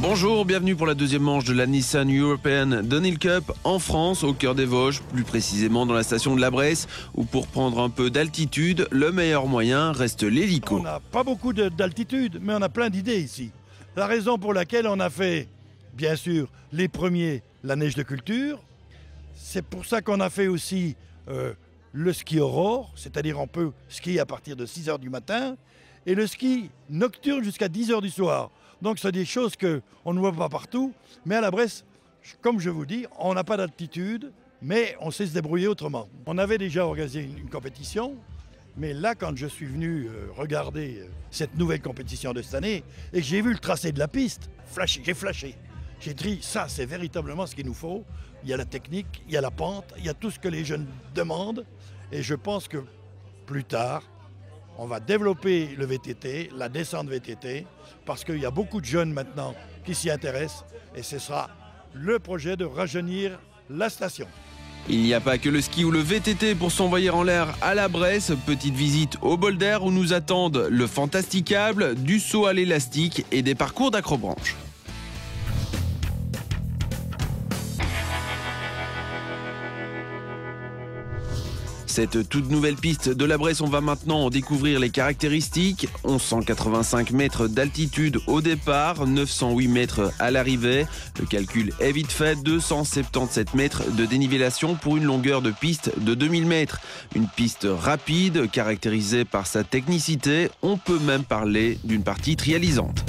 Bonjour, bienvenue pour la deuxième manche de la Nissan European Downhill Cup en France, au cœur des Vosges, plus précisément dans la station de la Bresse, où pour prendre un peu d'altitude, le meilleur moyen reste l'hélico. On n'a pas beaucoup d'altitude, mais on a plein d'idées ici. La raison pour laquelle on a fait, bien sûr, les premiers, la neige de culture. C'est pour ça qu'on a fait aussi le ski aurore, c'est-à-dire on peut skier à partir de 6 h du matin, et le ski nocturne jusqu'à 10 h du soir. Donc c'est des choses qu'on ne voit pas partout, mais à la Bresse, comme je vous dis, on n'a pas d'altitude, mais on sait se débrouiller autrement. On avait déjà organisé une compétition, mais là quand je suis venu regarder cette nouvelle compétition de cette année, et que j'ai vu le tracé de la piste, j'ai flashé. J'ai dit, ça c'est véritablement ce qu'il nous faut. Il y a la technique, il y a la pente, il y a tout ce que les jeunes demandent, et je pense que plus tard, on va développer le VTT, la descente VTT, parce qu'il y a beaucoup de jeunes maintenant qui s'y intéressent et ce sera le projet de rajeunir la station. Il n'y a pas que le ski ou le VTT pour s'envoyer en l'air à la Bresse. Petite visite au bol d'air où nous attendent le fantasticable, du saut à l'élastique et des parcours d'acrobranche. Cette toute nouvelle piste de la Bresse, on va maintenant en découvrir les caractéristiques. 1185 mètres d'altitude au départ, 908 mètres à l'arrivée. Le calcul est vite fait, 277 mètres de dénivellation pour une longueur de piste de 2000 mètres. Une piste rapide, caractérisée par sa technicité. On peut même parler d'une partie trialisante.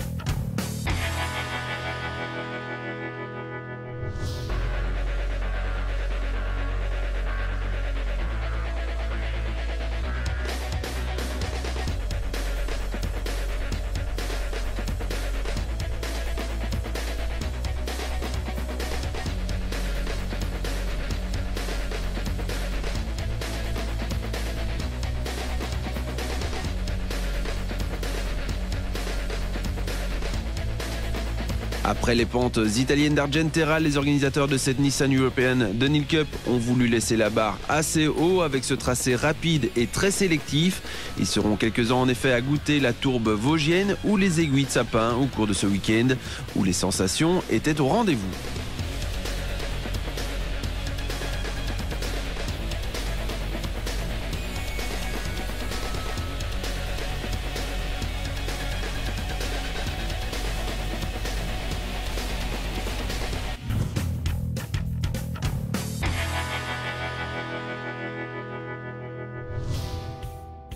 Après les pentes italiennes d'Argentera, les organisateurs de cette Nissan European Downhill Cup ont voulu laisser la barre assez haut avec ce tracé rapide et très sélectif. Ils seront quelques-uns en effet à goûter la tourbe vosgienne ou les aiguilles de sapin au cours de ce week-end où les sensations étaient au rendez-vous.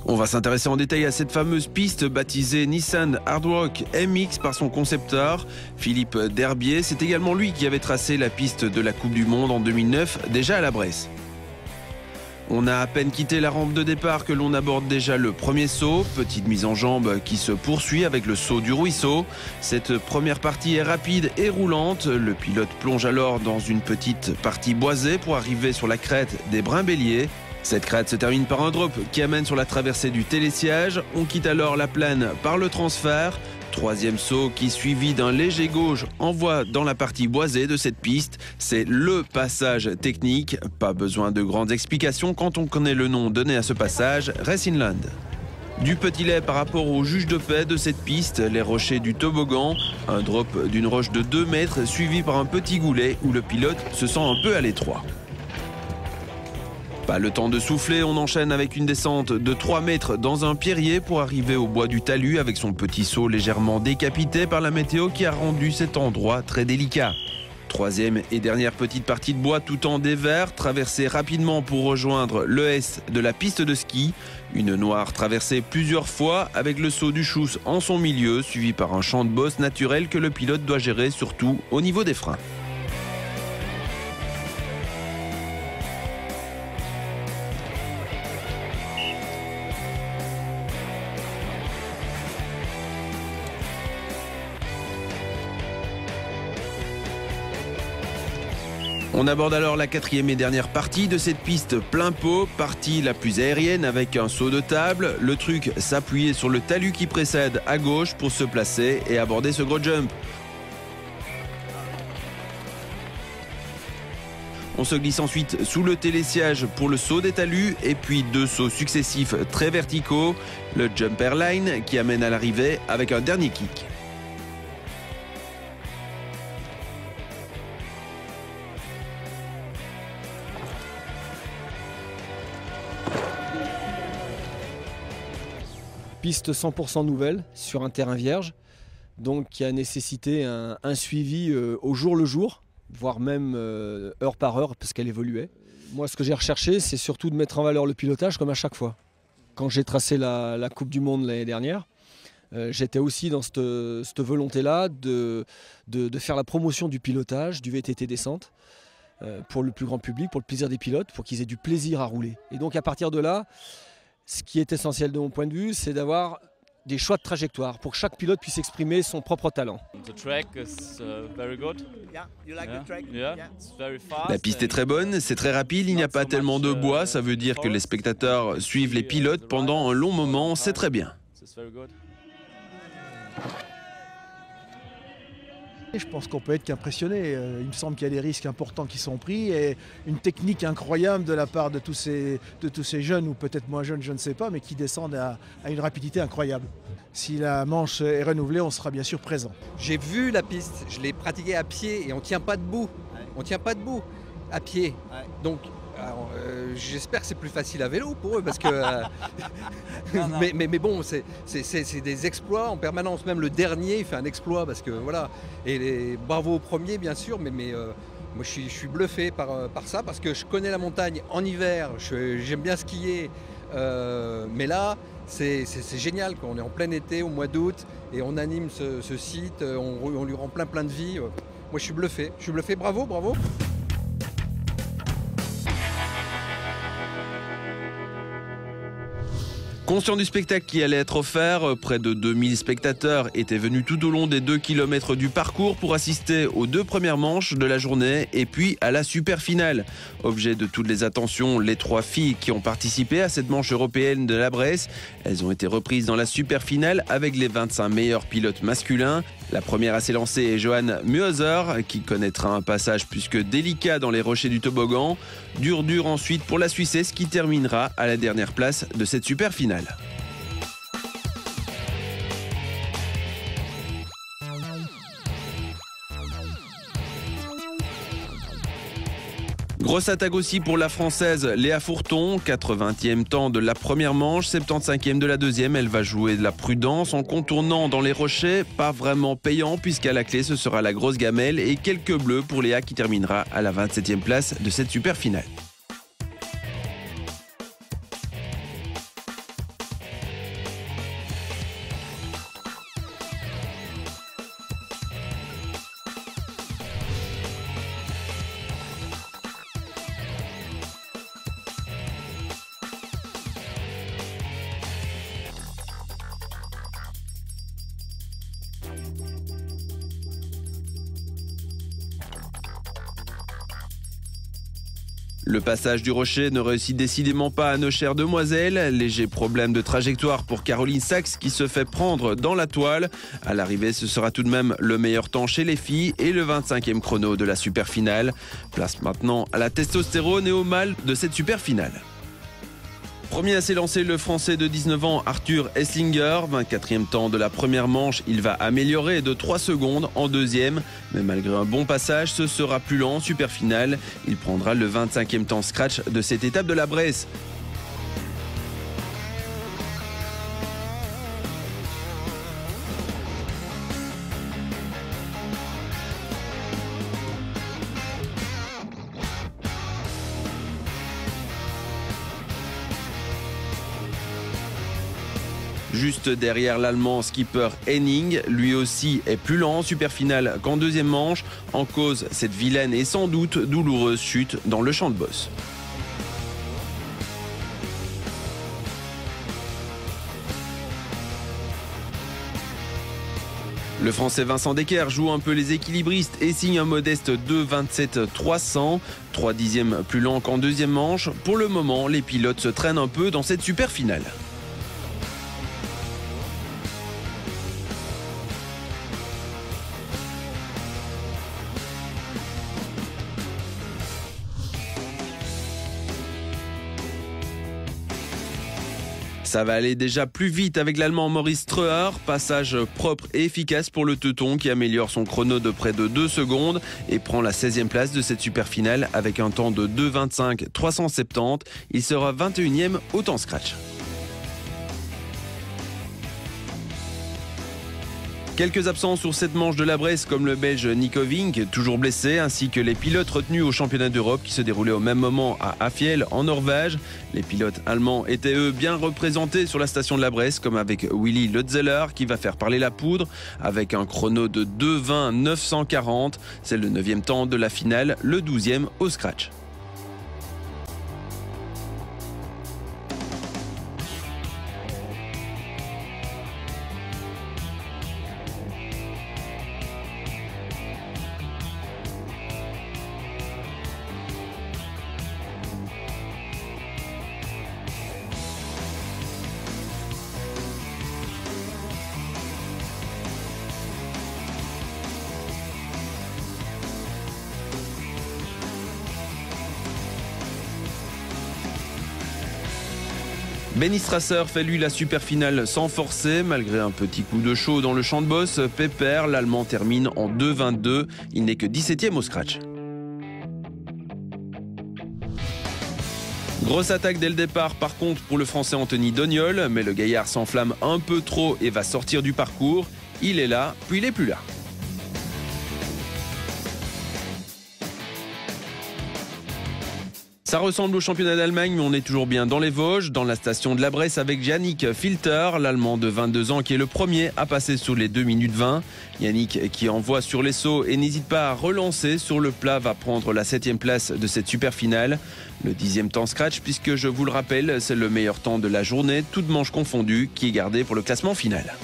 On va s'intéresser en détail à cette fameuse piste baptisée Nissan Hard Rock MX par son concepteur, Philippe Derbier. C'est également lui qui avait tracé la piste de la Coupe du Monde en 2009, déjà à la Bresse. On a à peine quitté la rampe de départ que l'on aborde déjà le premier saut. Petite mise en jambe qui se poursuit avec le saut du ruisseau. Cette première partie est rapide et roulante. Le pilote plonge alors dans une petite partie boisée pour arriver sur la crête des Brimbéliers. Cette crête se termine par un drop qui amène sur la traversée du télésiège. On quitte alors la plaine par le transfert. Troisième saut qui, suivi d'un léger gauche, envoie dans la partie boisée de cette piste. C'est le passage technique. Pas besoin de grandes explications quand on connaît le nom donné à ce passage, Racinland. Du petit lait par rapport au juge de paix de cette piste, les rochers du toboggan. Un drop d'une roche de 2 mètres suivi par un petit goulet où le pilote se sent un peu à l'étroit. Pas le temps de souffler, on enchaîne avec une descente de 3 mètres dans un pierrier pour arriver au bois du talus avec son petit saut légèrement décapité par la météo qui a rendu cet endroit très délicat. Troisième et dernière petite partie de bois tout en dévers, traversée rapidement pour rejoindre le S de la piste de ski. Une noire traversée plusieurs fois avec le saut du Chousse en son milieu, suivi par un champ de bosse naturel que le pilote doit gérer surtout au niveau des freins. On aborde alors la quatrième et dernière partie de cette piste plein pot, partie la plus aérienne avec un saut de table. Le truc, s'appuyer sur le talus qui précède à gauche pour se placer et aborder ce gros jump. On se glisse ensuite sous le télésiège pour le saut des talus et puis 2 sauts successifs très verticaux. Le jump airline qui amène à l'arrivée avec un dernier kick. piste 100% nouvelle sur un terrain vierge, donc qui a nécessité un suivi au jour le jour, voire même heure par heure, parce qu'elle évoluait. Moi, ce que j'ai recherché, c'est surtout de mettre en valeur le pilotage comme à chaque fois. Quand j'ai tracé la Coupe du Monde l'année dernière, j'étais aussi dans cette volonté-là de faire la promotion du pilotage, du VTT descente, pour le plus grand public, pour le plaisir des pilotes, pour qu'ils aient du plaisir à rouler. Et donc à partir de là, ce qui est essentiel de mon point de vue, c'est d'avoir des choix de trajectoire pour que chaque pilote puisse exprimer son propre talent. La piste est très bonne, c'est très rapide, il n'y a pas tellement de bois, ça veut dire que les spectateurs suivent les pilotes pendant un long moment, c'est très bien. Je pense qu'on peut être qu'impressionné. Il me semble qu'il y a des risques importants qui sont pris et une technique incroyable de la part de tous ces jeunes, ou peut-être moins jeunes, je ne sais pas, mais qui descendent à une rapidité incroyable. Si la manche est renouvelée, on sera bien sûr présent. J'ai vu la piste, je l'ai pratiquée à pied et on ne tient pas debout. On ne tient pas debout à pied. Donc, j'espère que c'est plus facile à vélo pour eux parce que mais bon, c'est des exploits en permanence. Même le dernier il fait un exploit parce que voilà, et bravo au premier bien sûr, mais moi je suis bluffé par ça parce que je connais la montagne en hiver, j'aime bien skier, mais là c'est génial quand on est en plein été au mois d'août et on anime ce site, on lui rend plein de vie. Moi je suis bluffé, bravo. Conscient du spectacle qui allait être offert, près de 2000 spectateurs étaient venus tout au long des 2 km du parcours pour assister aux 2 premières manches de la journée et puis à la super finale. Objet de toutes les attentions, les 3 filles qui ont participé à cette manche européenne de la Bresse. Elles ont été reprises dans la super finale avec les 25 meilleurs pilotes masculins. La première à s'élancer est Johan Mueser, qui connaîtra un passage plus que délicat dans les rochers du toboggan. Dur ensuite pour la Suissesse qui terminera à la dernière place de cette super finale. Grosse attaque aussi pour la Française Léa Fourton, 80e temps de la première manche, 75e de la deuxième. Elle va jouer de la prudence en contournant dans les rochers, pas vraiment payant puisqu'à la clé ce sera la grosse gamelle et quelques bleus pour Léa qui terminera à la 27e place de cette super finale. Le passage du rocher ne réussit décidément pas à nos chères demoiselles. Léger problème de trajectoire pour Caroline Sachs qui se fait prendre dans la toile. À l'arrivée, ce sera tout de même le meilleur temps chez les filles et le 25e chrono de la super finale. Place maintenant à la testostérone et au mal de cette super finale. Premier à s'élancer, le Français de 19 ans Arthur Esslinger, 24e temps de la première manche. Il va améliorer de 3 secondes en deuxième. Mais malgré un bon passage, ce sera plus lent en super finale. Il prendra le 25e temps scratch de cette étape de la Bresse. Juste derrière l'Allemand skipper Henning, lui aussi est plus lent en super finale qu'en deuxième manche. En cause, cette vilaine et sans doute douloureuse chute dans le champ de bosse. Le Français Vincent Decker joue un peu les équilibristes et signe un modeste 2,27,300. 3 dixièmes plus lent qu'en deuxième manche. Pour le moment, les pilotes se traînent un peu dans cette super finale. Ça va aller déjà plus vite avec l'Allemand Maurice Streuer. Passage propre et efficace pour le teuton qui améliore son chrono de près de 2 secondes et prend la 16e place de cette super finale avec un temps de 2,25,370. Il sera 21e au temps scratch. Quelques absents sur cette manche de la Bresse comme le Belge Nico Vink, toujours blessé, ainsi que les pilotes retenus au championnat d'Europe qui se déroulait au même moment à Hafjell en Norvège. Les pilotes allemands étaient eux bien représentés sur la station de la Bresse, comme avec Willy Lutzeler qui va faire parler la poudre avec un chrono de 2:20,940. C'est le 9e temps de la finale, le 12e au scratch. Benny Strasser fait lui la super finale sans forcer, malgré un petit coup de chaud dans le champ de bosse. Pépère, l'Allemand termine en 2:22, il n'est que 17e au scratch. Grosse attaque dès le départ par contre pour le Français Anthony Dognol, mais le gaillard s'enflamme un peu trop et va sortir du parcours. Il est là, puis il n'est plus là. Ça ressemble au championnat d'Allemagne, mais on est toujours bien dans les Vosges, dans la station de la Bresse avec Yannick Filter, l'Allemand de 22 ans qui est le premier à passer sous les 2 minutes 20. Yannick qui envoie sur les sauts et n'hésite pas à relancer sur le plat va prendre la 7e place de cette super finale. Le 10e temps scratch puisque je vous le rappelle, c'est le meilleur temps de la journée, toutes manches confondues, qui est gardé pour le classement final.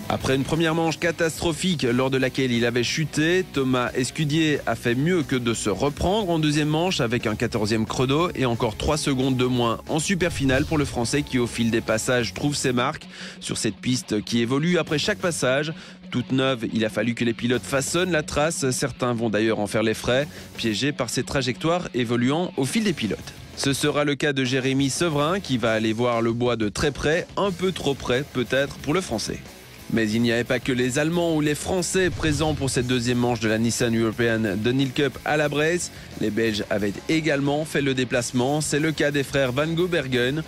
Après une première manche catastrophique lors de laquelle il avait chuté, Thomas Escudier a fait mieux que de se reprendre en deuxième manche avec un 14e chrono et encore 3 secondes de moins en super finale pour le Français qui au fil des passages trouve ses marques sur cette piste qui évolue après chaque passage. Toute neuve, il a fallu que les pilotes façonnent la trace, certains vont d'ailleurs en faire les frais, piégés par ces trajectoires évoluant au fil des pilotes. Ce sera le cas de Jérémy Severin qui va aller voir le bois de très près, un peu trop près peut-être pour le Français. Mais il n'y avait pas que les Allemands ou les Français présents pour cette deuxième manche de la Nissan European Dunhill Cup à la Bresse. Les Belges avaient également fait le déplacement, c'est le cas des frères Van Gogh-Bergen.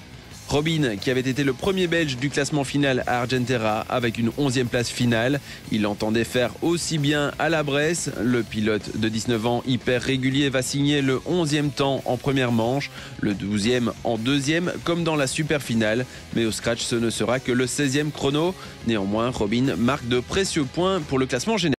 Robin, qui avait été le premier Belge du classement final à Argentera avec une 11e place finale. Il entendait faire aussi bien à la Bresse. Le pilote de 19 ans hyper régulier va signer le 11e temps en première manche, le 12e en deuxième comme dans la super finale. Mais au scratch, ce ne sera que le 16e chrono. Néanmoins, Robin marque de précieux points pour le classement général.